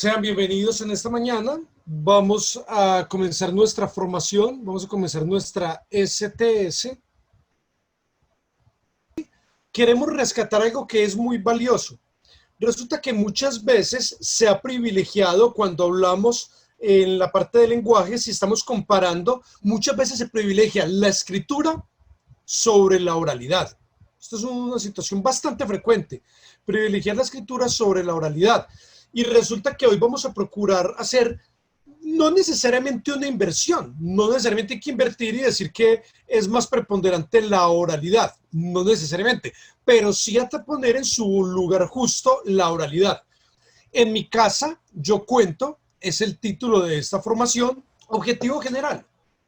Sean bienvenidos en esta mañana. Vamos a comenzar nuestra formación, vamos a comenzar nuestra STS. Queremos rescatar algo que es muy valioso. Resulta que muchas veces se ha privilegiado cuando hablamos en la parte de lenguaje, si estamos comparando, muchas veces se privilegia la escritura sobre la oralidad. Esto es una situación bastante frecuente, privilegiar la escritura sobre la oralidad. Y resulta que hoy vamos a procurar hacer no necesariamente una inversión, no necesariamente hay que invertir y decir que es más preponderante la oralidad, no necesariamente, pero sí hasta poner en su lugar justo la oralidad. En mi casa, yo cuento, es el título de esta formación, objetivo general,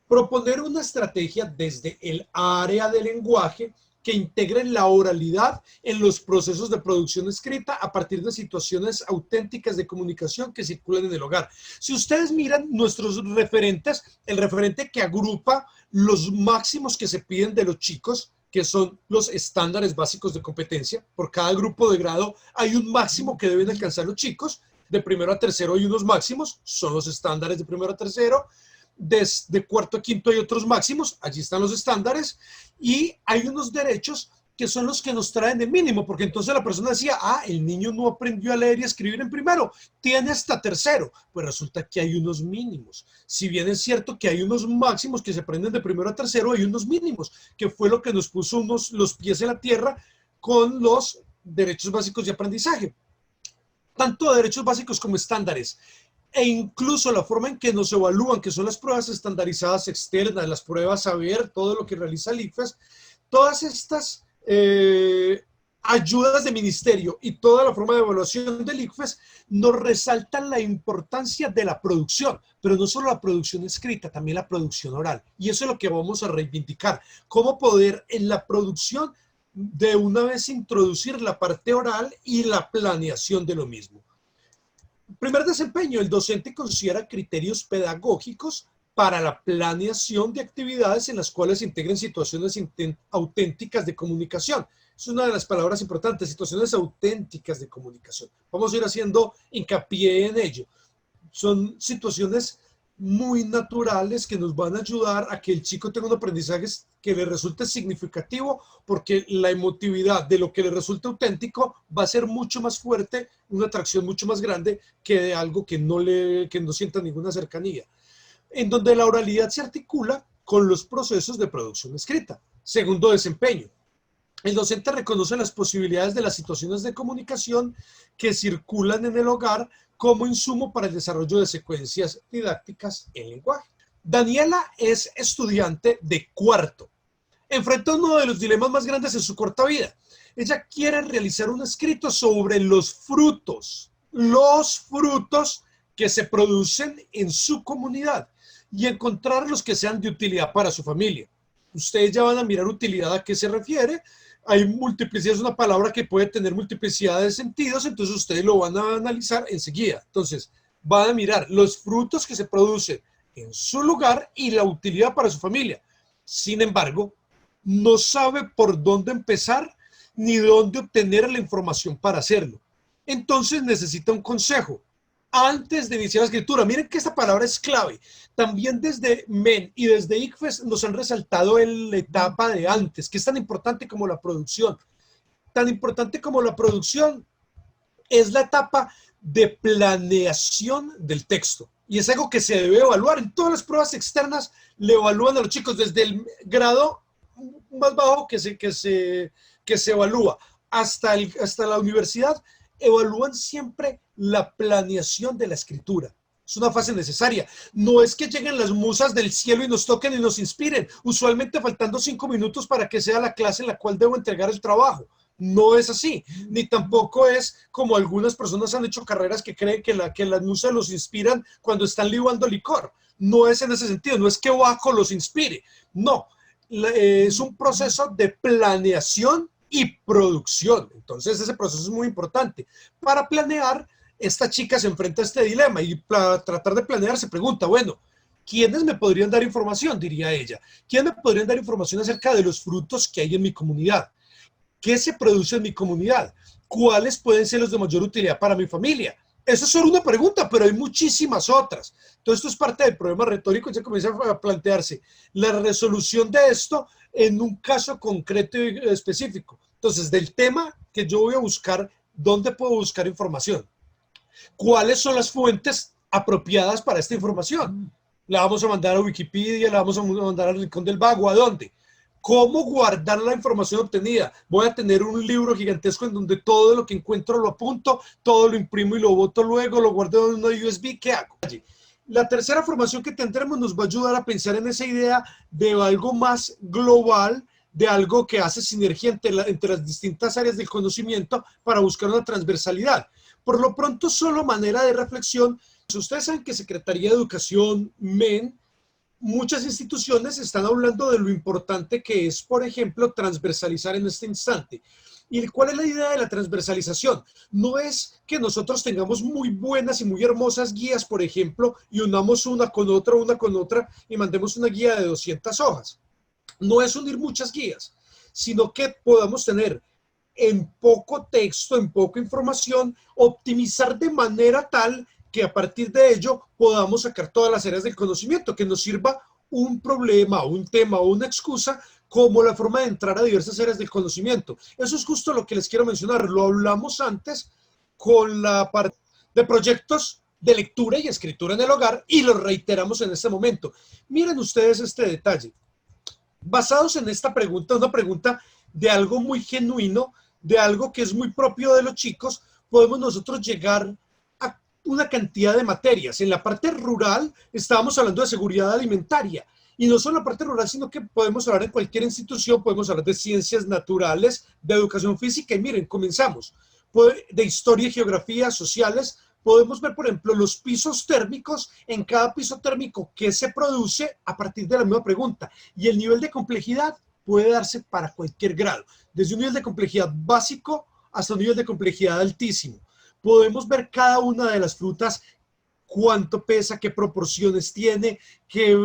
proponer una estrategia desde el área del lenguaje que integre la oralidad en los procesos de producción escrita a partir de situaciones auténticas de comunicación que circulan en el hogar. Si ustedes miran nuestros referentes, el referente que agrupa los máximos que se piden de los chicos, que son los estándares básicos de competencia, por cada grupo de grado hay un máximo que deben alcanzar los chicos, de primero a tercero hay unos máximos, son los estándares de primero a tercero, desde cuarto a quinto hay otros máximos, allí están los estándares, y hay unos derechos que son los que nos traen de mínimo, porque entonces la persona decía, el niño no aprendió a leer y a escribir en primero, tiene hasta tercero, pues resulta que hay unos mínimos. Si bien es cierto que hay unos máximos que se aprenden de primero a tercero, hay unos mínimos, que fue lo que nos puso los pies en la tierra con los derechos básicos de aprendizaje. Tanto derechos básicos como estándares. E incluso la forma en que nos evalúan, que son las pruebas estandarizadas externas, las pruebas saber, todo lo que realiza el ICFES, todas estas ayudas de ministerio y toda la forma de evaluación del ICFES nos resaltan la importancia de la producción, pero no solo la producción escrita, también la producción oral. Y eso es lo que vamos a reivindicar, cómo poder en la producción de una vez introducir la parte oral y la planeación de lo mismo. Primer desempeño, el docente considera criterios pedagógicos para la planeación de actividades en las cuales se integren situaciones auténticas de comunicación. Es una de las palabras importantes, situaciones auténticas de comunicación. Vamos a ir haciendo hincapié en ello. Son situaciones muy naturales que nos van a ayudar a que el chico tenga un aprendizaje que le resulte significativo, porque la emotividad de lo que le resulta auténtico va a ser mucho más fuerte, una atracción mucho más grande que de algo que no sienta ninguna cercanía. En donde la oralidad se articula con los procesos de producción escrita. Segundo desempeño. El docente reconoce las posibilidades de las situaciones de comunicación que circulan en el hogar como insumo para el desarrollo de secuencias didácticas en lenguaje. Daniela es estudiante de cuarto. Enfrenta uno de los dilemas más grandes en su corta vida. Ella quiere realizar un escrito sobre los frutos que se producen en su comunidad y encontrar los que sean de utilidad para su familia. Ustedes ya van a mirar utilidad a qué se refiere. Hay multiplicidad, es una palabra que puede tener multiplicidad de sentidos, entonces ustedes lo van a analizar enseguida. Entonces, van a mirar los frutos que se producen en su lugar y la utilidad para su familia. Sin embargo, no sabe por dónde empezar ni dónde obtener la información para hacerlo. Entonces necesita un consejo antes de iniciar la escritura. Miren que esta palabra es clave. También desde MEN y desde ICFES nos han resaltado la etapa de antes, que es tan importante como la producción. Tan importante como la producción es la etapa de planeación del texto. Y es algo que se debe evaluar. En todas las pruebas externas le evalúan a los chicos desde el grado más bajo que se evalúa hasta la universidad. Evalúan siempre la planeación de la escritura. Es una fase necesaria. No es que lleguen las musas del cielo y nos toquen y nos inspiren, usualmente faltando 5 minutos para que sea la clase en la cual debo entregar el trabajo. No es así, ni tampoco es como algunas personas han hecho carreras que creen que las musas los inspiran cuando están libando licor. No es en ese sentido, no es que Baco los inspire, no. Es un proceso de planeación y producción. Entonces ese proceso es muy importante. Para planear, esta chica se enfrenta a este dilema y para tratar de planear se pregunta, bueno, ¿quiénes me podrían dar información? Diría ella. ¿Quiénes me podrían dar información acerca de los frutos que hay en mi comunidad? ¿Qué se produce en mi comunidad? ¿Cuáles pueden ser los de mayor utilidad para mi familia? Eso es solo una pregunta, pero hay muchísimas otras. Entonces, esto es parte del problema retórico. Ya comienza a plantearse la resolución de esto en un caso concreto y específico. Entonces, del tema que yo voy a buscar, ¿dónde puedo buscar información? ¿Cuáles son las fuentes apropiadas para esta información? ¿La vamos a mandar a Wikipedia? ¿La vamos a mandar al Rincón del Vago? ¿A dónde? ¿Cómo guardar la información obtenida? Voy a tener un libro gigantesco en donde todo lo que encuentro lo apunto, todo lo imprimo y lo boto luego, lo guardo en una USB. ¿Qué hago? La tercera formación que tendremos nos va a ayudar a pensar en esa idea de algo más global, de algo que hace sinergia entre las distintas áreas del conocimiento para buscar una transversalidad. Por lo pronto, solo manera de reflexión. Ustedes saben que Secretaría de Educación, MEN, muchas instituciones están hablando de lo importante que es, por ejemplo, transversalizar en este instante. ¿Y cuál es la idea de la transversalización? No es que nosotros tengamos muy buenas y muy hermosas guías, por ejemplo, y unamos una con otra, y mandemos una guía de 200 hojas. No es unir muchas guías, sino que podamos tener en poco texto, en poca información, optimizar de manera tal que a partir de ello podamos sacar todas las áreas del conocimiento, que nos sirva un problema, un tema o una excusa como la forma de entrar a diversas áreas del conocimiento. Eso es justo lo que les quiero mencionar. Lo hablamos antes con la parte de proyectos de lectura y escritura en el hogar y lo reiteramos en este momento. Miren ustedes este detalle. Basados en esta pregunta, una pregunta de algo muy genuino, de algo que es muy propio de los chicos, podemos nosotros llegar a una cantidad de materias. En la parte rural estábamos hablando de seguridad alimentaria. Y no solo en la parte rural, sino que podemos hablar en cualquier institución, podemos hablar de ciencias naturales, de educación física. Y miren, comenzamos. De historia y geografía sociales, podemos ver, por ejemplo, los pisos térmicos, en cada piso térmico que se produce a partir de la misma pregunta. Y el nivel de complejidad puede darse para cualquier grado, desde un nivel de complejidad básico hasta un nivel de complejidad altísimo. Podemos ver cada una de las frutas, cuánto pesa, qué proporciones tiene, qué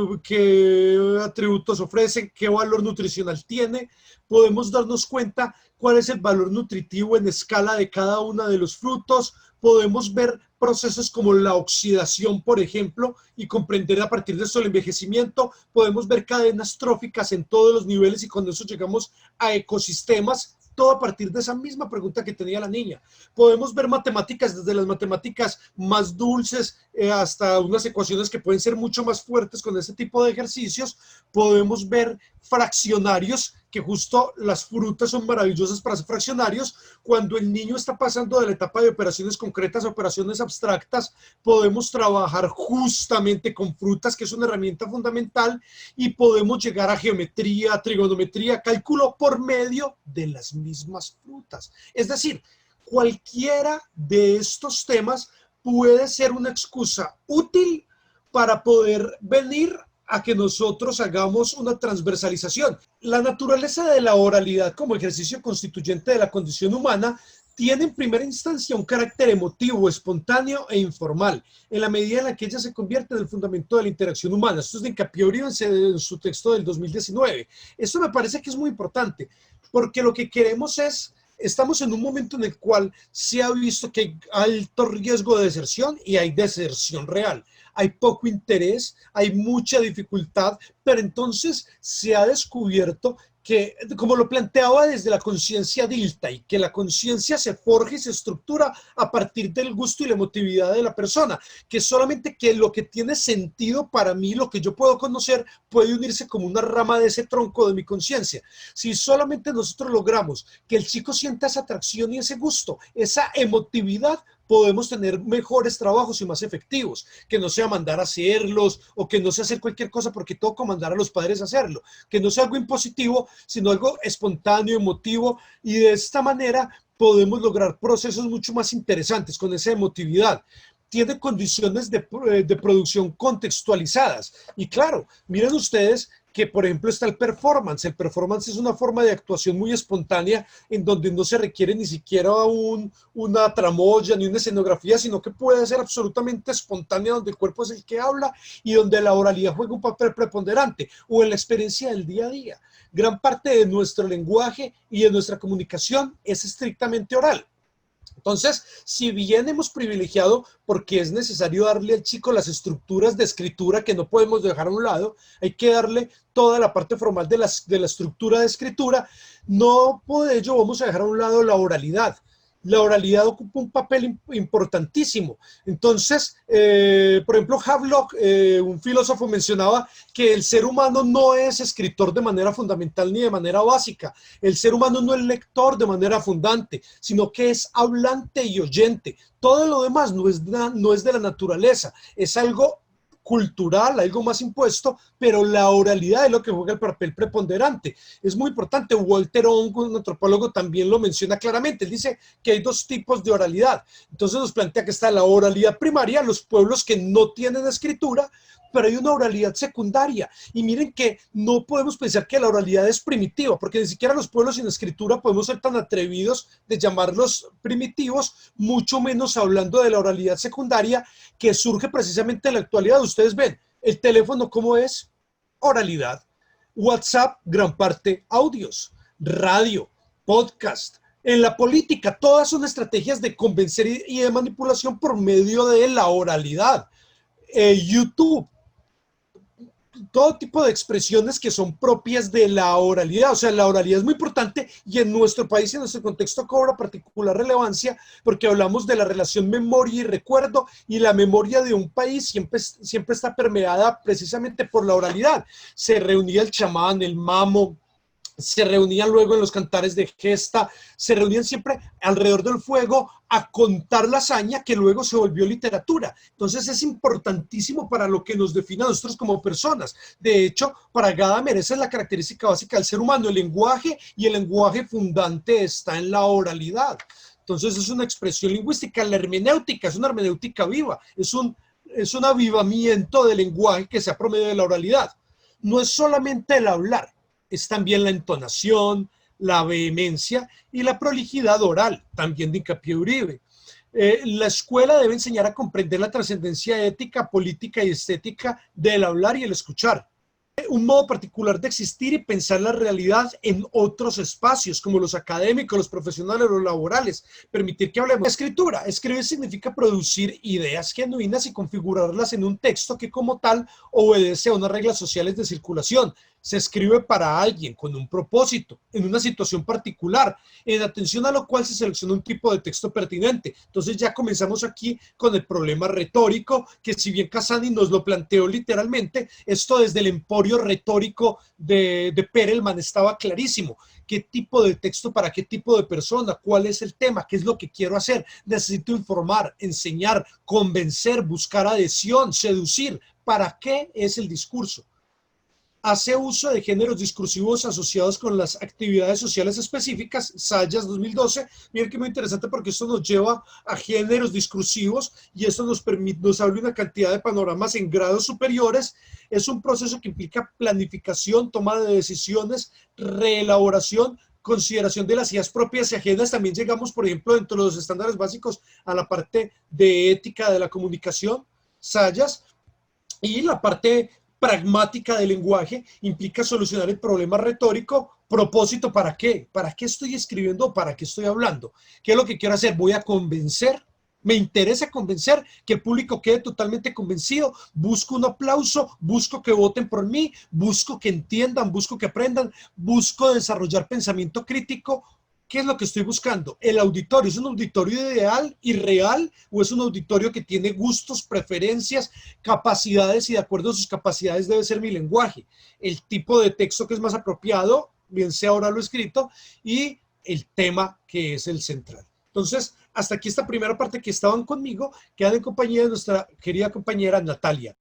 atributos ofrece, qué valor nutricional tiene. Podemos darnos cuenta cuál es el valor nutritivo en escala de cada uno de los frutos. Podemos ver procesos como la oxidación, por ejemplo, y comprender a partir de eso el envejecimiento. Podemos ver cadenas tróficas en todos los niveles y con eso llegamos a ecosistemas, todo a partir de esa misma pregunta que tenía la niña. Podemos ver matemáticas, desde las matemáticas más dulces hasta unas ecuaciones que pueden ser mucho más fuertes con ese tipo de ejercicios. Podemos ver fraccionarios, que justo las frutas son maravillosas para hacer fraccionarios. Cuando el niño está pasando de la etapa de operaciones concretas a operaciones abstractas, podemos trabajar justamente con frutas, que es una herramienta fundamental, y podemos llegar a geometría, trigonometría, cálculo por medio de las mismas frutas. Es decir, cualquiera de estos temas puede ser una excusa útil para poder venir a que nosotros hagamos una transversalización. La naturaleza de la oralidad como ejercicio constituyente de la condición humana tiene en primera instancia un carácter emotivo, espontáneo e informal, en la medida en la que ella se convierte en el fundamento de la interacción humana. Esto es de Capiorio en su texto del 2019. Esto me parece que es muy importante, porque lo que queremos es, estamos en un momento en el cual se ha visto que hay alto riesgo de deserción y hay deserción real. Hay poco interés, hay mucha dificultad, pero entonces se ha descubierto que, como lo planteaba desde la conciencia dilta, y que la conciencia se forja y se estructura a partir del gusto y la emotividad de la persona, que solamente que lo que tiene sentido para mí, lo que yo puedo conocer, puede unirse como una rama de ese tronco de mi conciencia. Si solamente nosotros logramos que el chico sienta esa atracción y ese gusto, esa emotividad, podemos tener mejores trabajos y más efectivos, que no sea mandar a hacerlos o que no sea hacer cualquier cosa porque toca mandar a los padres a hacerlo, que no sea algo impositivo, sino algo espontáneo, emotivo, y de esta manera podemos lograr procesos mucho más interesantes con esa emotividad. Tiene condiciones de producción contextualizadas. Y claro, miren ustedes que, por ejemplo, está el performance. El performance es una forma de actuación muy espontánea en donde no se requiere ni siquiera una tramoya ni una escenografía, sino que puede ser absolutamente espontánea, donde el cuerpo es el que habla y donde la oralidad juega un papel preponderante, o en la experiencia del día a día. Gran parte de nuestro lenguaje y de nuestra comunicación es estrictamente oral. Entonces, si bien hemos privilegiado, porque es necesario darle al chico las estructuras de escritura que no podemos dejar a un lado, hay que darle toda la parte formal de la estructura de escritura, no por ello vamos a dejar a un lado la oralidad. La oralidad ocupa un papel importantísimo. Entonces, por ejemplo, Havelock, un filósofo, mencionaba que el ser humano no es escritor de manera fundamental ni de manera básica. El ser humano no es lector de manera fundante, sino que es hablante y oyente. Todo lo demás no es de la naturaleza, es algo cultural, algo más impuesto, pero la oralidad es lo que juega el papel preponderante. Es muy importante. Walter Ong, un antropólogo, también lo menciona claramente. Él dice que hay dos tipos de oralidad. Entonces nos plantea que está la oralidad primaria, los pueblos que no tienen escritura, pero hay una oralidad secundaria. Y miren que no podemos pensar que la oralidad es primitiva, porque ni siquiera los pueblos sin escritura podemos ser tan atrevidos de llamarlos primitivos, mucho menos hablando de la oralidad secundaria que surge precisamente en la actualidad. Ustedes ven, el teléfono, ¿cómo es? Oralidad. WhatsApp, gran parte audios. Radio, podcast. En la política, todas son estrategias de convencer y de manipulación por medio de la oralidad. YouTube, todo tipo de expresiones que son propias de la oralidad. O sea, la oralidad es muy importante y en nuestro país y en nuestro contexto cobra particular relevancia porque hablamos de la relación memoria y recuerdo, y la memoria de un país siempre está permeada precisamente por la oralidad. Se reunía el chamán, el mamo, se reunían luego en los cantares de gesta, se reunían siempre alrededor del fuego a contar la hazaña que luego se volvió literatura. Entonces es importantísimo para lo que nos define a nosotros como personas. De hecho, para Gadamer esa es la característica básica del ser humano, el lenguaje, y el lenguaje fundante está en la oralidad. Entonces es una expresión lingüística. La hermenéutica es una hermenéutica viva, es un avivamiento del lenguaje que se ha promedio de la oralidad. No es solamente el hablar, es también la entonación, la vehemencia y la prolijidad oral, también de Hincapié Uribe. La escuela debe enseñar a comprender la trascendencia ética, política y estética del hablar y el escuchar. Un modo particular de existir y pensar la realidad en otros espacios, como los académicos, los profesionales, los laborales. Permitir que hablemos. Escritura. Escribir significa producir ideas genuinas y configurarlas en un texto que como tal obedece a unas reglas sociales de circulación. Se escribe para alguien, con un propósito, en una situación particular, en atención a lo cual se selecciona un tipo de texto pertinente. Entonces ya comenzamos aquí con el problema retórico, que si bien Casani nos lo planteó literalmente, esto desde el emporio retórico de Perelman estaba clarísimo. ¿Qué tipo de texto para qué tipo de persona? ¿Cuál es el tema? ¿Qué es lo que quiero hacer? Necesito informar, enseñar, convencer, buscar adhesión, seducir. ¿Para qué es el discurso? Hace uso de géneros discursivos asociados con las actividades sociales específicas, Sayas 2012. Miren que muy interesante porque esto nos lleva a géneros discursivos y esto nos abre una cantidad de panoramas en grados superiores. Es un proceso que implica planificación, toma de decisiones, reelaboración, consideración de las ideas propias y ajenas. También llegamos, por ejemplo, dentro de los estándares básicos a la parte de ética de la comunicación, Sayas, y la parte pragmática del lenguaje implica solucionar el problema retórico. ¿Propósito para qué? ¿Para qué estoy escribiendo? ¿Para qué estoy hablando? ¿Qué es lo que quiero hacer? ¿Voy a convencer? ¿Me interesa convencer? ¿Que el público quede totalmente convencido? ¿Busco un aplauso? ¿Busco que voten por mí? ¿Busco que entiendan? ¿Busco que aprendan? ¿Busco desarrollar pensamiento crítico? ¿Qué es lo que estoy buscando? ¿El auditorio es un auditorio ideal y real o es un auditorio que tiene gustos, preferencias, capacidades y de acuerdo a sus capacidades debe ser mi lenguaje? El tipo de texto que es más apropiado, bien sea oral o escrito, y el tema que es el central. Entonces, hasta aquí esta primera parte que estaban conmigo, quedan en compañía de nuestra querida compañera Natalia.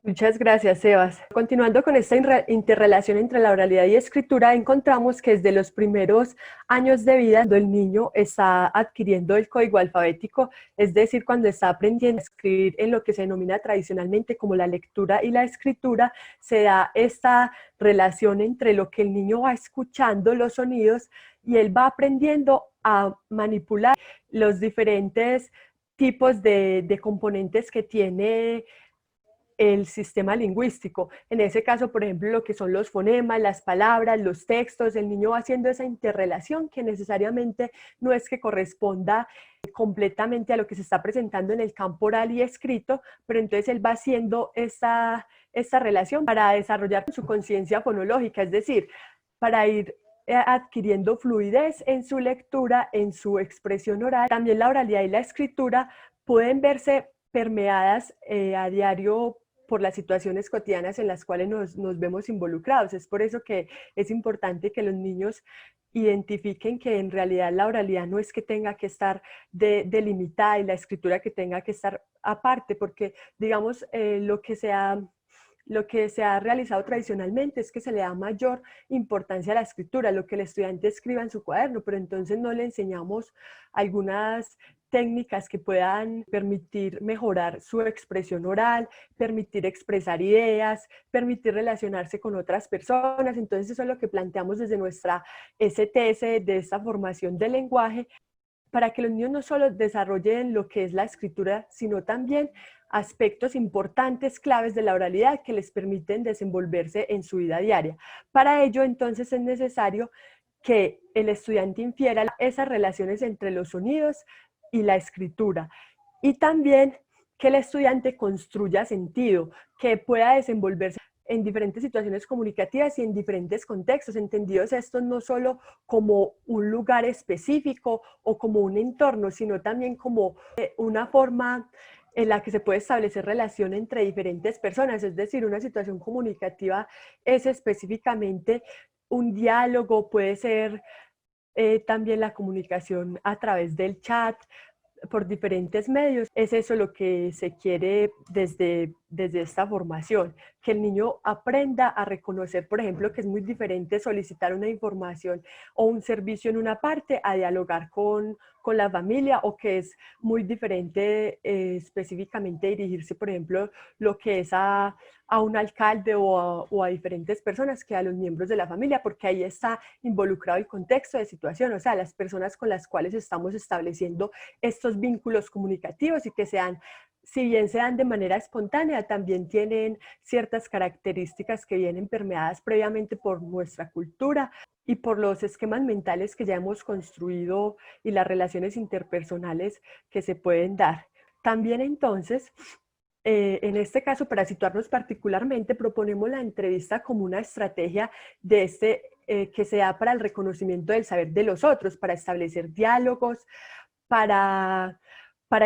Muchas gracias, Sebas. Continuando con esta interrelación entre la oralidad y escritura, encontramos que desde los primeros años de vida, cuando el niño está adquiriendo el código alfabético, es decir, cuando está aprendiendo a escribir en lo que se denomina tradicionalmente como la lectura y la escritura, se da esta relación entre lo que el niño va escuchando, los sonidos, y él va aprendiendo a manipular los diferentes tipos de componentes que tiene el sistema lingüístico. En ese caso, por ejemplo, lo que son los fonemas, las palabras, los textos, el niño va haciendo esa interrelación que necesariamente no es que corresponda completamente a lo que se está presentando en el campo oral y escrito, pero entonces él va haciendo esta relación para desarrollar su conciencia fonológica, es decir, para ir adquiriendo fluidez en su lectura, en su expresión oral. También la oralidad y la escritura pueden verse permeadas a diario por las situaciones cotidianas en las cuales nos vemos involucrados. Es por eso que es importante que los niños identifiquen que en realidad la oralidad no es que tenga que estar delimitada y la escritura que tenga que estar aparte, porque digamos lo que se ha realizado tradicionalmente es que se le da mayor importancia a la escritura, lo que el estudiante escriba en su cuaderno, pero entonces no le enseñamos algunas técnicas que puedan permitir mejorar su expresión oral, permitir expresar ideas, permitir relacionarse con otras personas. Entonces eso es lo que planteamos desde nuestra STS, de esta formación del lenguaje, para que los niños no solo desarrollen lo que es la escritura, sino también aspectos importantes, claves de la oralidad que les permiten desenvolverse en su vida diaria. Para ello, entonces, es necesario que el estudiante infiera esas relaciones entre los sonidos y la escritura. Y también que el estudiante construya sentido, que pueda desenvolverse en diferentes situaciones comunicativas y en diferentes contextos, entendidos estos no solo como un lugar específico o como un entorno, sino también como una forma en la que se puede establecer relación entre diferentes personas, es decir, una situación comunicativa es específicamente un diálogo, puede ser también la comunicación a través del chat, por diferentes medios. Es eso lo que se quiere desde esta formación, que el niño aprenda a reconocer, por ejemplo, que es muy diferente solicitar una información o un servicio en una parte a dialogar con la familia, o que es muy diferente específicamente dirigirse, por ejemplo, lo que es a un alcalde o a diferentes personas que a los miembros de la familia, porque ahí está involucrado el contexto de situación, o sea, las personas con las cuales estamos estableciendo estos vínculos comunicativos y que sean, si bien se dan de manera espontánea, también tienen ciertas características que vienen permeadas previamente por nuestra cultura y por los esquemas mentales que ya hemos construido y las relaciones interpersonales que se pueden dar. También entonces, en este caso, para situarnos particularmente, proponemos la entrevista como una estrategia de que se da para el reconocimiento del saber de los otros, para establecer diálogos, para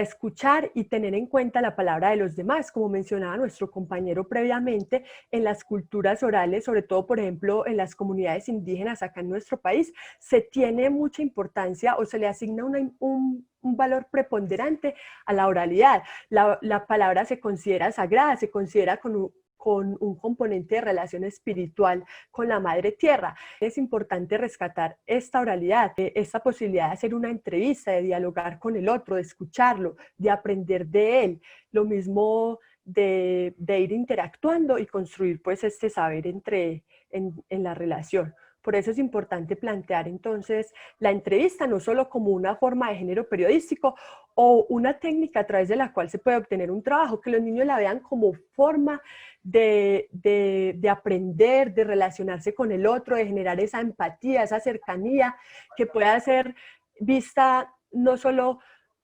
escuchar y tener en cuenta la palabra de los demás, como mencionaba nuestro compañero previamente, en las culturas orales, sobre todo, por ejemplo, en las comunidades indígenas acá en nuestro país, se tiene mucha importancia o se le asigna un valor preponderante a la oralidad. La palabra se considera sagrada, se considera con un componente de relación espiritual con la madre tierra. Es importante rescatar esta oralidad, esta posibilidad de hacer una entrevista, de dialogar con el otro, de escucharlo, de aprender de él, lo mismo de ir interactuando y construir pues este saber en la relación. Por eso es importante plantear entonces la entrevista no solo como una forma de género periodístico o una técnica a través de la cual se puede obtener un trabajo, que los niños la vean como forma de aprender, de relacionarse con el otro, de generar esa empatía, esa cercanía, que pueda ser vista no solo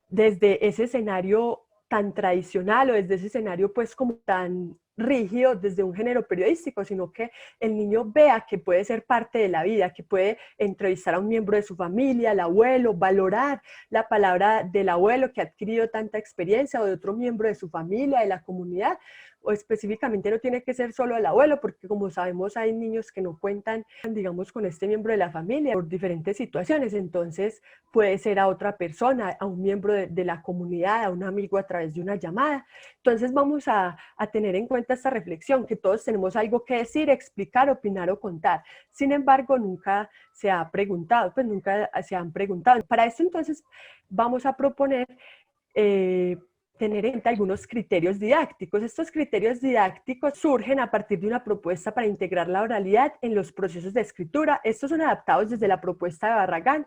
desde ese escenario tan tradicional o desde ese escenario pues como tan rígido desde un género periodístico, sino que el niño vea que puede ser parte de la vida, que puede entrevistar a un miembro de su familia, al abuelo, valorar la palabra del abuelo que ha adquirido tanta experiencia o de otro miembro de su familia, de la comunidad, o específicamente no tiene que ser solo el abuelo, porque como sabemos hay niños que no cuentan, digamos, con este miembro de la familia por diferentes situaciones, entonces puede ser a otra persona, a un miembro de la comunidad, a un amigo a través de una llamada. Entonces vamos a tener en cuenta esta reflexión, que todos tenemos algo que decir, explicar, opinar o contar. Sin embargo, nunca se ha preguntado, pues nunca se han preguntado. Para esto entonces vamos a proponer tener en cuenta algunos criterios didácticos. Estos criterios didácticos surgen a partir de una propuesta para integrar la oralidad en los procesos de escritura. Estos son adaptados desde la propuesta de Barragán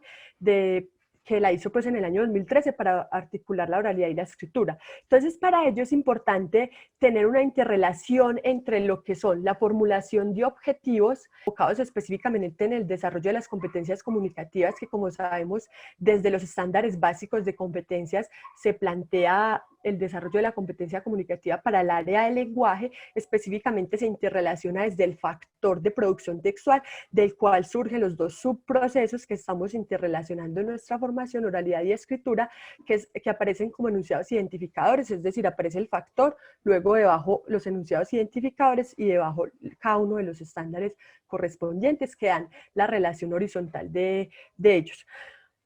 que la hizo pues en el año 2013 para articular la oralidad y la escritura. Entonces, para ello es importante tener una interrelación entre lo que son la formulación de objetivos enfocados específicamente en el desarrollo de las competencias comunicativas, que como sabemos, desde los estándares básicos de competencias se plantea el desarrollo de la competencia comunicativa para el área del lenguaje, específicamente se interrelaciona desde el factor de producción textual, del cual surgen los dos subprocesos que estamos interrelacionando en nuestra formación, oralidad y escritura, que aparecen como enunciados identificadores, es decir, aparece el factor, luego debajo los enunciados identificadores y debajo cada uno de los estándares correspondientes que dan la relación horizontal de ellos.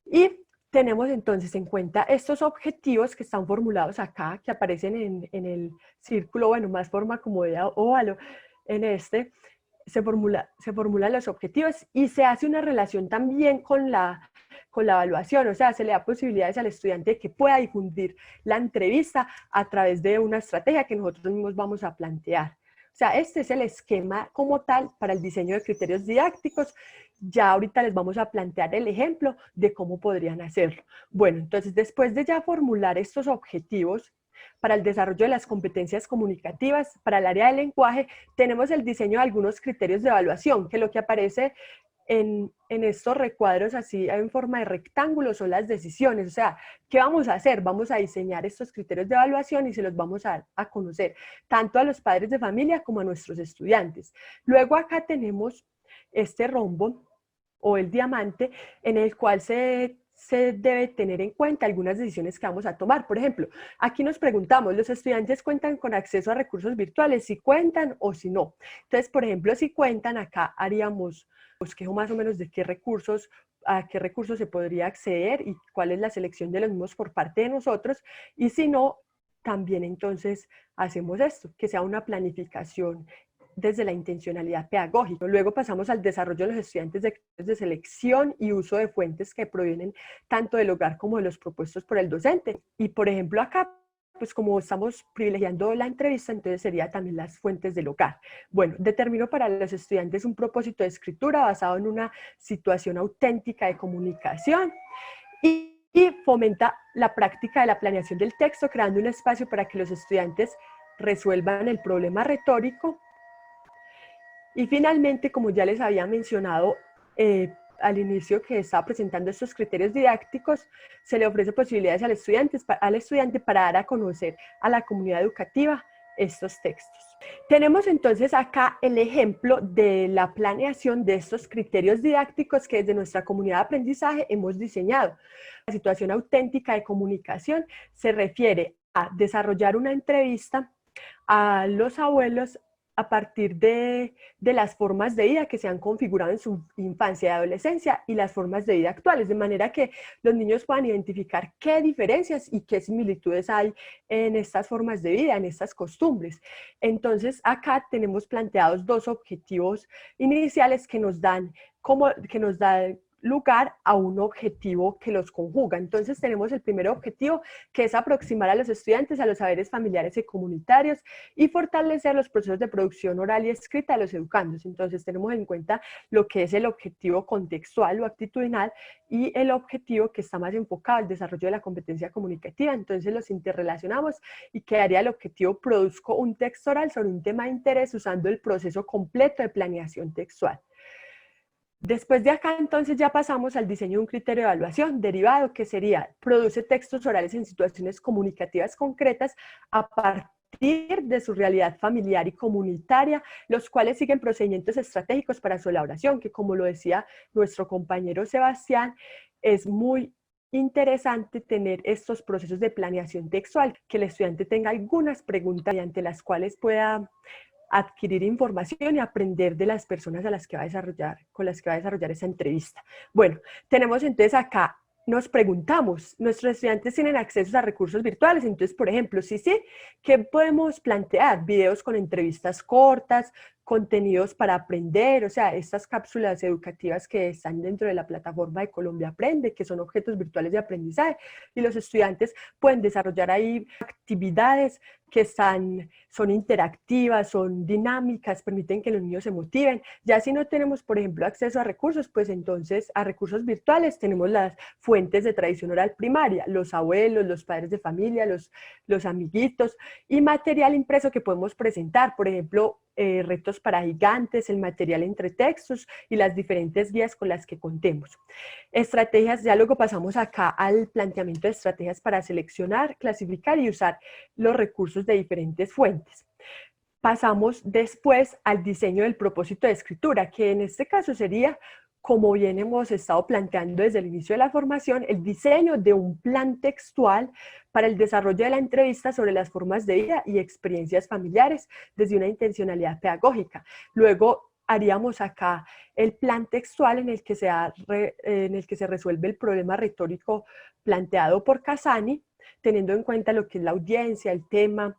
Y tenemos entonces en cuenta estos objetivos que están formulados acá, que aparecen en el círculo, bueno, más forma como de óvalo, en este, se formulan los objetivos y se hace una relación también con la evaluación, o sea, se le da posibilidades al estudiante de que pueda difundir la entrevista a través de una estrategia que nosotros mismos vamos a plantear. O sea, este es el esquema como tal para el diseño de criterios didácticos. Ya ahorita les vamos a plantear el ejemplo de cómo podrían hacerlo. Bueno, entonces después de ya formular estos objetivos para el desarrollo de las competencias comunicativas, para el área del lenguaje, tenemos el diseño de algunos criterios de evaluación, que lo que aparece en estos recuadros así en forma de rectángulo son las decisiones, o sea, ¿qué vamos a hacer? Vamos a diseñar estos criterios de evaluación y se los vamos a conocer tanto a los padres de familia como a nuestros estudiantes. Luego acá tenemos este rombo o el diamante en el cual se debe tener en cuenta algunas decisiones que vamos a tomar. Por ejemplo, aquí nos preguntamos, ¿los estudiantes cuentan con acceso a recursos virtuales? ¿Si cuentan o si no? Entonces, por ejemplo, si cuentan, acá haríamos bosquejo más o menos de a qué recursos se podría acceder y cuál es la selección de los mismos por parte de nosotros. Y si no, también entonces hacemos esto, que sea una planificación desde la intencionalidad pedagógica. Luego pasamos al desarrollo de los estudiantes de selección y uso de fuentes que provienen tanto del hogar como de los propuestos por el docente. Y por ejemplo acá, pues como estamos privilegiando la entrevista, entonces sería también las fuentes del hogar. Bueno, determino para los estudiantes un propósito de escritura basado en una situación auténtica de comunicación y fomenta la práctica de la planeación del texto, creando un espacio para que los estudiantes resuelvan el problema retórico. Y finalmente, como ya les había mencionado al inicio que estaba presentando estos criterios didácticos, se le ofrece posibilidades al estudiante para dar a conocer a la comunidad educativa estos textos. Tenemos entonces acá el ejemplo de la planeación de estos criterios didácticos que desde nuestra comunidad de aprendizaje hemos diseñado. La situación auténtica de comunicación se refiere a desarrollar una entrevista a los abuelos a partir de las formas de vida que se han configurado en su infancia y adolescencia y las formas de vida actuales, de manera que los niños puedan identificar qué diferencias y qué similitudes hay en estas formas de vida, en estas costumbres. Entonces, acá tenemos planteados dos objetivos iniciales que nos dan lugar a un objetivo que los conjuga. Entonces tenemos el primer objetivo, que es aproximar a los estudiantes a los saberes familiares y comunitarios y fortalecer los procesos de producción oral y escrita de los educandos. Entonces tenemos en cuenta lo que es el objetivo contextual o actitudinal y el objetivo que está más enfocado al desarrollo de la competencia comunicativa. Entonces los interrelacionamos y quedaría el objetivo: produzco un texto oral sobre un tema de interés usando el proceso completo de planeación textual. Después de acá, entonces, ya pasamos al diseño de un criterio de evaluación derivado, que sería: produce textos orales en situaciones comunicativas concretas a partir de su realidad familiar y comunitaria, los cuales siguen procedimientos estratégicos para su elaboración, que como lo decía nuestro compañero Sebastián, es muy interesante tener estos procesos de planeación textual, que el estudiante tenga algunas preguntas mediante las cuales pueda adquirir información y aprender de las personas con las que va a desarrollar esa entrevista. Bueno, tenemos entonces acá, nos preguntamos, ¿nuestros estudiantes tienen acceso a recursos virtuales? Entonces, por ejemplo, sí, ¿qué podemos plantear? Videos con entrevistas cortas, contenidos para aprender, o sea, estas cápsulas educativas que están dentro de la plataforma de Colombia Aprende, que son objetos virtuales de aprendizaje, y los estudiantes pueden desarrollar ahí actividades que son interactivas, son dinámicas, permiten que los niños se motiven. Ya si no tenemos, por ejemplo, acceso a recursos, pues entonces a recursos virtuales tenemos las fuentes de tradición oral primaria, los abuelos, los padres de familia, los amiguitos, y material impreso que podemos presentar, por ejemplo, retos para gigantes, el material entre textos y las diferentes guías con las que contemos. Estrategias, ya luego pasamos acá al planteamiento de estrategias para seleccionar, clasificar y usar los recursos de diferentes fuentes. Pasamos después al diseño del propósito de escritura, que en este caso sería, como bien hemos estado planteando desde el inicio de la formación, el diseño de un plan textual para el desarrollo de la entrevista sobre las formas de vida y experiencias familiares desde una intencionalidad pedagógica. Luego haríamos acá el plan textual en el que se resuelve el problema retórico planteado por Casani, teniendo en cuenta lo que es la audiencia, el tema,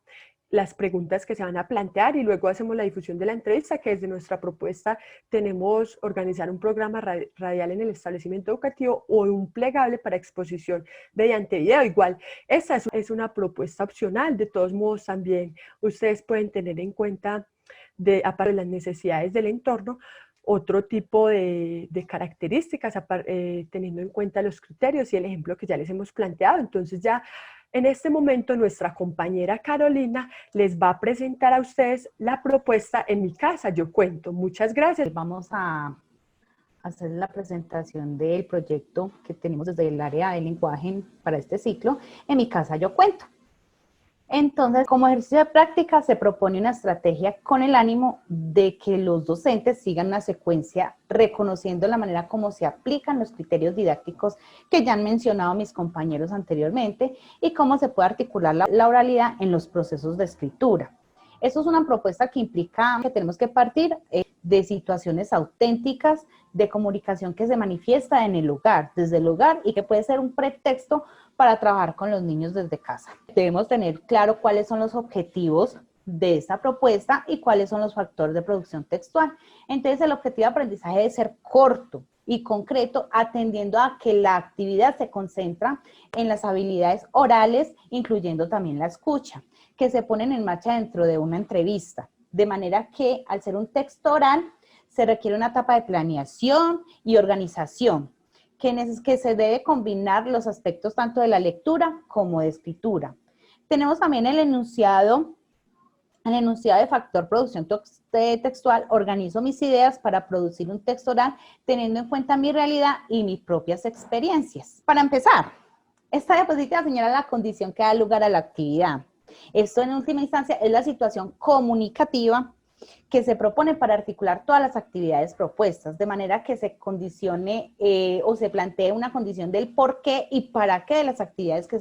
las preguntas que se van a plantear, y luego hacemos la difusión de la entrevista, que desde nuestra propuesta tenemos organizar un programa radial en el establecimiento educativo o un plegable para exposición mediante video. Igual, esta es una propuesta opcional. De todos modos, también ustedes pueden tener en cuenta, aparte de las necesidades del entorno, otro tipo de características, teniendo en cuenta los criterios y el ejemplo que ya les hemos planteado. Entonces ya en este momento nuestra compañera Carolina les va a presentar a ustedes la propuesta En mi casa yo cuento. Muchas gracias. Vamos a hacer la presentación del proyecto que tenemos desde el área de lenguaje para este ciclo, En mi casa yo cuento. Entonces, como ejercicio de práctica, se propone una estrategia con el ánimo de que los docentes sigan una secuencia reconociendo la manera como se aplican los criterios didácticos que ya han mencionado mis compañeros anteriormente y cómo se puede articular la oralidad en los procesos de escritura. Esto es una propuesta que implica que tenemos que partir de situaciones auténticas de comunicación que se manifiesta en el hogar, desde el hogar, y que puede ser un pretexto para trabajar con los niños desde casa. Debemos tener claro cuáles son los objetivos de esta propuesta y cuáles son los factores de producción textual. Entonces, el objetivo de aprendizaje debe ser corto y concreto, atendiendo a que la actividad se concentra en las habilidades orales, incluyendo también la escucha, que se ponen en marcha dentro de una entrevista. De manera que, al ser un texto oral, se requiere una etapa de planeación y organización, que se debe combinar los aspectos tanto de la lectura como de escritura. Tenemos también el enunciado de factor producción textual. Organizo mis ideas para producir un texto oral teniendo en cuenta mi realidad y mis propias experiencias. Para empezar, esta diapositiva señala la condición que da lugar a la actividad. Esto en última instancia es la situación comunicativa que se propone para articular todas las actividades propuestas, de manera que se condicione o se plantee una condición del por qué y para qué de las actividades que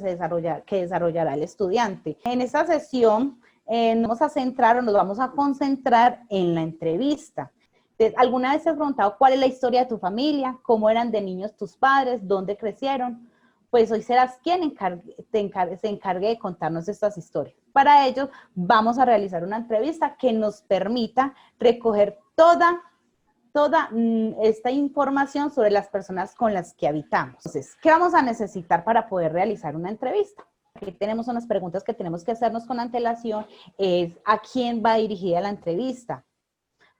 desarrollará el estudiante. En esta sesión nos vamos a concentrar en la entrevista. ¿Alguna vez te has preguntado cuál es la historia de tu familia? ¿Cómo eran de niños tus padres? ¿Dónde crecieron? Pues hoy serás quien se encargue de contarnos estas historias. Para ello, vamos a realizar una entrevista que nos permita recoger toda esta información sobre las personas con las que habitamos. Entonces, ¿qué vamos a necesitar para poder realizar una entrevista? Aquí tenemos unas preguntas que tenemos que hacernos con antelación. Es ¿a quién va dirigida la entrevista?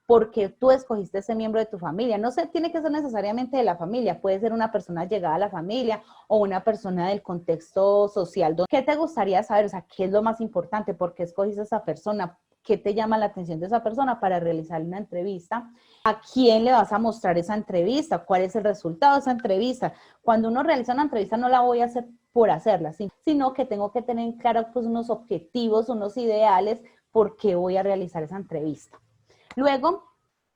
Porque tú escogiste ese miembro de tu familia. No tiene que ser necesariamente de la familia, puede ser una persona llegada a la familia o una persona del contexto social. ¿Qué te gustaría saber? O sea, ¿qué es lo más importante? ¿Por qué escogiste a esa persona? ¿Qué te llama la atención de esa persona para realizar una entrevista? ¿A quién le vas a mostrar esa entrevista? ¿Cuál es el resultado de esa entrevista? Cuando uno realiza una entrevista no la voy a hacer por hacerla, sino que tengo que tener claro pues, unos objetivos, unos ideales, por qué voy a realizar esa entrevista. Luego,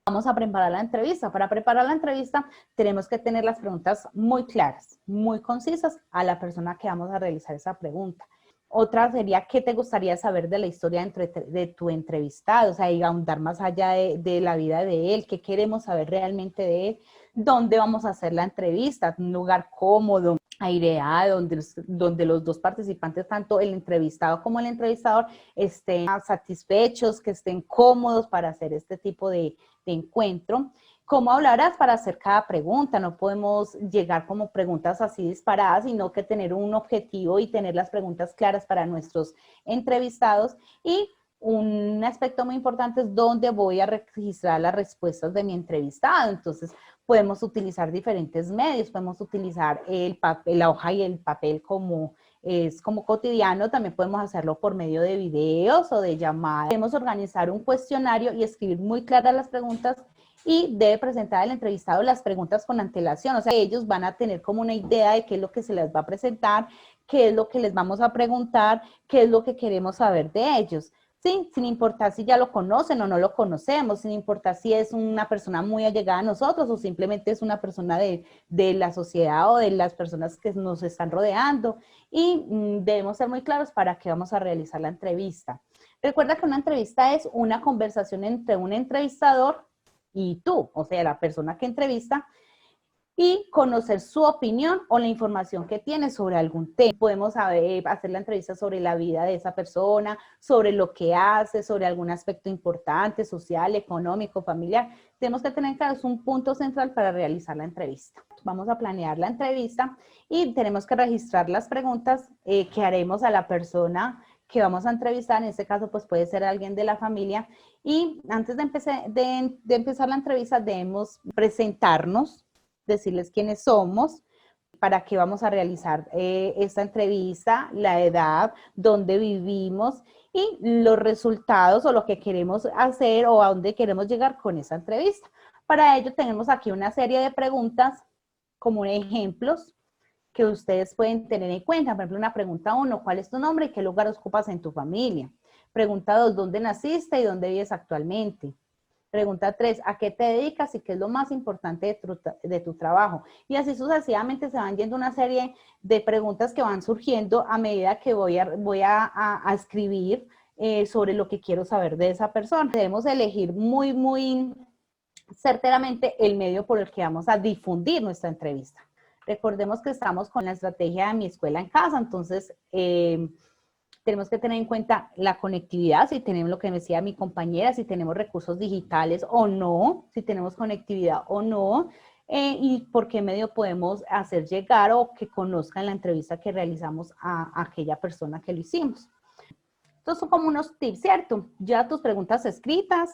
vamos a preparar la entrevista. Para preparar la entrevista, tenemos que tener las preguntas muy claras, muy concisas a la persona que vamos a realizar esa pregunta. Otra sería, ¿qué te gustaría saber de la historia de tu entrevistado? O sea, y ahondar más allá de la vida de él, ¿qué queremos saber realmente de él? ¿Dónde vamos a hacer la entrevista? Un lugar cómodo, aireado, donde los dos participantes, tanto el entrevistado como el entrevistador, estén satisfechos, que estén cómodos para hacer este tipo de encuentro. ¿Cómo hablarás para hacer cada pregunta? No podemos llegar como preguntas así disparadas, sino que tener un objetivo y tener las preguntas claras para nuestros entrevistados. Y un aspecto muy importante es dónde voy a registrar las respuestas de mi entrevistado. Entonces, podemos utilizar diferentes medios, podemos utilizar el papel, la hoja y el papel como es como cotidiano, también podemos hacerlo por medio de videos o de llamadas. Podemos organizar un cuestionario y escribir muy claras las preguntas y debe presentar al entrevistado las preguntas con antelación, o sea, ellos van a tener como una idea de qué es lo que se les va a presentar, qué es lo que les vamos a preguntar, qué es lo que queremos saber de ellos. Sí, sin importar si ya lo conocen o no lo conocemos, sin importar si es una persona muy allegada a nosotros o simplemente es una persona de la sociedad o de las personas que nos están rodeando. Y debemos ser muy claros para qué vamos a realizar la entrevista. Recuerda que una entrevista es una conversación entre un entrevistador y tú, o sea, la persona que entrevista, y conocer su opinión o la información que tiene sobre algún tema. Podemos hacer la entrevista sobre la vida de esa persona, sobre lo que hace, sobre algún aspecto importante, social, económico, familiar. Tenemos que tener claro, es un punto central para realizar la entrevista. Vamos a planear la entrevista y tenemos que registrar las preguntas que haremos a la persona que vamos a entrevistar. En este caso, pues puede ser alguien de la familia. Y antes de empezar la entrevista, debemos presentarnos, decirles quiénes somos, para qué vamos a realizar esta entrevista, la edad, dónde vivimos y los resultados o lo que queremos hacer o a dónde queremos llegar con esa entrevista. Para ello tenemos aquí una serie de preguntas como ejemplos que ustedes pueden tener en cuenta. Por ejemplo, una pregunta 1, ¿cuál es tu nombre y qué lugar ocupas en tu familia? Pregunta 2, ¿dónde naciste y dónde vives actualmente? Pregunta 3, ¿a qué te dedicas y qué es lo más importante de tu trabajo? Y así sucesivamente se van yendo una serie de preguntas que van surgiendo a medida que voy a escribir sobre lo que quiero saber de esa persona. Debemos elegir muy certeramente el medio por el que vamos a difundir nuestra entrevista. Recordemos que estamos con la estrategia de mi escuela en casa, entonces tenemos que tener en cuenta la conectividad, si tenemos lo que me decía mi compañera, si tenemos recursos digitales o no, si tenemos conectividad o no, y por qué medio podemos hacer llegar o que conozcan la entrevista que realizamos a aquella persona que lo hicimos. Entonces son como unos tips, ¿cierto? Ya tus preguntas escritas,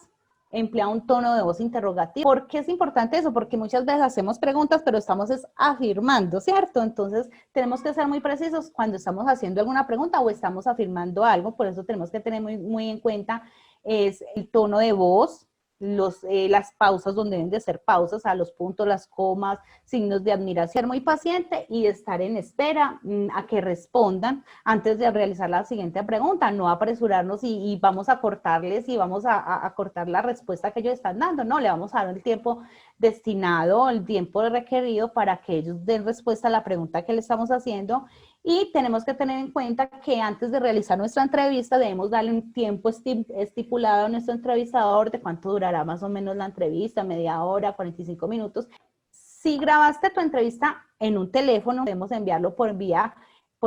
emplea un tono de voz interrogativo. ¿Por qué es importante eso? Porque muchas veces hacemos preguntas, pero estamos afirmando, ¿cierto? Entonces, tenemos que ser muy precisos cuando estamos haciendo alguna pregunta o estamos afirmando algo. Por eso tenemos que tener muy en cuenta es el tono de voz, las pausas donde deben de ser pausas, a los puntos, las comas, signos de admiración. Ser muy paciente y estar en espera a que respondan antes de realizar la siguiente pregunta. No apresurarnos y vamos a cortarles y vamos a cortar la respuesta que ellos están dando. No, le vamos a dar el tiempo destinado, el tiempo requerido para que ellos den respuesta a la pregunta que le estamos haciendo. Y tenemos que tener en cuenta que antes de realizar nuestra entrevista debemos darle un tiempo estipulado a nuestro entrevistador de cuánto durará más o menos la entrevista, media hora, 45 minutos. Si grabaste tu entrevista en un teléfono, podemos enviarlo por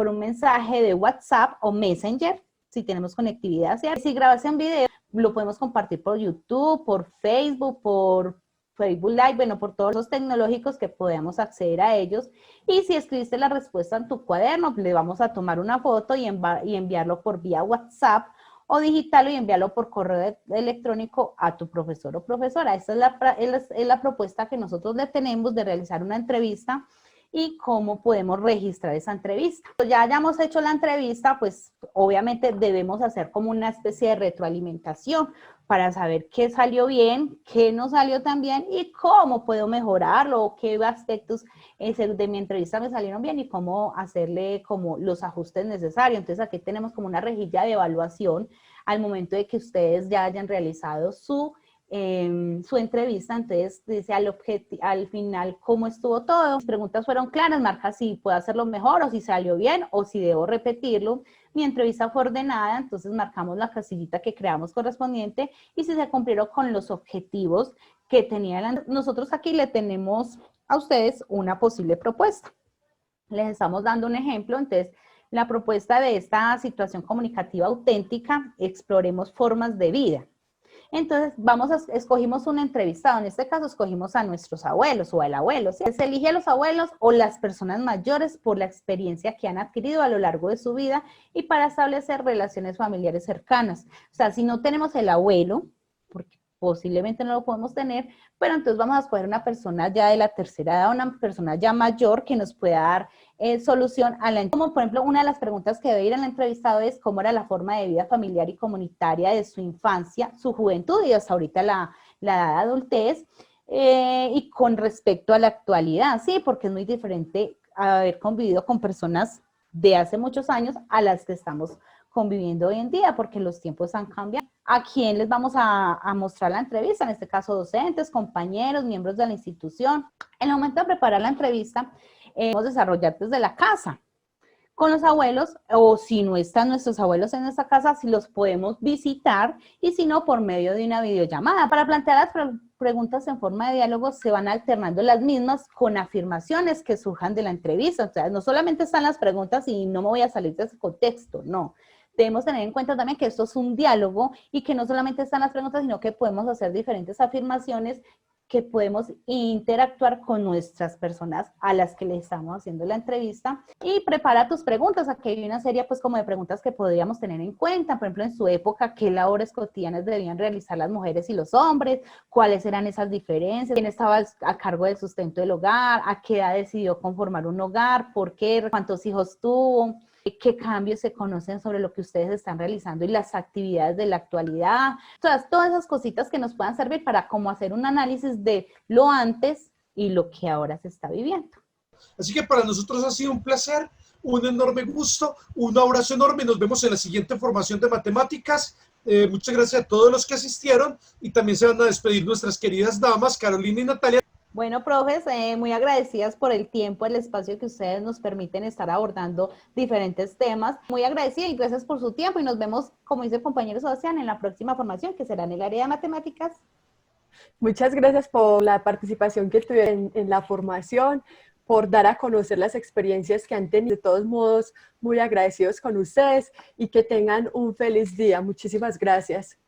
un mensaje de WhatsApp o Messenger, si tenemos conectividad. Si grabaste en video, lo podemos compartir por YouTube, por Facebook, por Facebook Live, bueno, por todos los tecnológicos que podamos acceder a ellos. Y si escribiste la respuesta en tu cuaderno, le vamos a tomar una foto y enviarlo por vía WhatsApp o digital y enviarlo por correo electrónico a tu profesor o profesora. Esta es la propuesta que nosotros le tenemos de realizar una entrevista y cómo podemos registrar esa entrevista. Ya hayamos hecho la entrevista, pues obviamente debemos hacer como una especie de retroalimentación para saber qué salió bien, qué no salió tan bien y cómo puedo mejorarlo, o qué aspectos de mi entrevista me salieron bien y cómo hacerle como los ajustes necesarios. Entonces aquí tenemos como una rejilla de evaluación al momento de que ustedes ya hayan realizado su entrevista. Entonces dice al final cómo estuvo todo. Las preguntas fueron claras, marca si puedo hacerlo mejor o si salió bien o si debo repetirlo. Mi entrevista fue ordenada, entonces marcamos la casillita que creamos correspondiente y si se cumplieron con los objetivos que tenían. Nosotros aquí le tenemos a ustedes una posible propuesta. Les estamos dando un ejemplo. Entonces, la propuesta de esta situación comunicativa auténtica, exploremos formas de vida. Entonces, escogimos un entrevistado, en este caso escogimos a nuestros abuelos o al abuelo, ¿sí? Se elige a los abuelos o las personas mayores por la experiencia que han adquirido a lo largo de su vida y para establecer relaciones familiares cercanas. O sea, si no tenemos el abuelo, porque posiblemente no lo podemos tener, pero entonces vamos a escoger una persona ya de la tercera edad, una persona ya mayor que nos pueda dar solución a la... Como por ejemplo, una de las preguntas que debe ir al entrevistado es cómo era la forma de vida familiar y comunitaria de su infancia, su juventud y hasta ahorita la edad de adultez, y con respecto a la actualidad, ¿sí? Porque es muy diferente haber convivido con personas de hace muchos años a las que estamos conviviendo hoy en día, porque los tiempos han cambiado. ¿A quién les vamos a mostrar la entrevista? En este caso, docentes, compañeros, miembros de la institución. En el momento de preparar la entrevista, vamos a desarrollar desde la casa con los abuelos, o si no están nuestros abuelos en nuestra casa, si los podemos visitar, y si no, por medio de una videollamada. Para plantear las preguntas en forma de diálogo, se van alternando las mismas con afirmaciones que surjan de la entrevista. O sea, no solamente están las preguntas y no me voy a salir de ese contexto, no. Debemos tener en cuenta también que esto es un diálogo y que no solamente están las preguntas, sino que podemos hacer diferentes afirmaciones, que podemos interactuar con nuestras personas a las que le estamos haciendo la entrevista. Y prepara tus preguntas. Aquí hay una serie pues como de preguntas que podríamos tener en cuenta. Por ejemplo, en su época, ¿qué labores cotidianas debían realizar las mujeres y los hombres? ¿Cuáles eran esas diferencias? ¿Quién estaba a cargo del sustento del hogar? ¿A qué edad decidió conformar un hogar? ¿Por qué? ¿Cuántos hijos tuvo? ¿Qué cambios se conocen sobre lo que ustedes están realizando y las actividades de la actualidad? Todas esas cositas que nos puedan servir para cómo hacer un análisis de lo antes y lo que ahora se está viviendo. Así que para nosotros ha sido un placer, un enorme gusto, un abrazo enorme. Nos vemos en la siguiente formación de matemáticas. Muchas gracias a todos los que asistieron y también se van a despedir nuestras queridas damas, Carolina y Natalia. Bueno, profes, muy agradecidas por el tiempo, el espacio que ustedes nos permiten estar abordando diferentes temas. Muy agradecida y gracias por su tiempo y nos vemos, como dice el compañero Sebastián, en la próxima formación que será en el área de matemáticas. Muchas gracias por la participación que tuvieron en la formación, por dar a conocer las experiencias que han tenido. De todos modos, muy agradecidos con ustedes y que tengan un feliz día. Muchísimas gracias.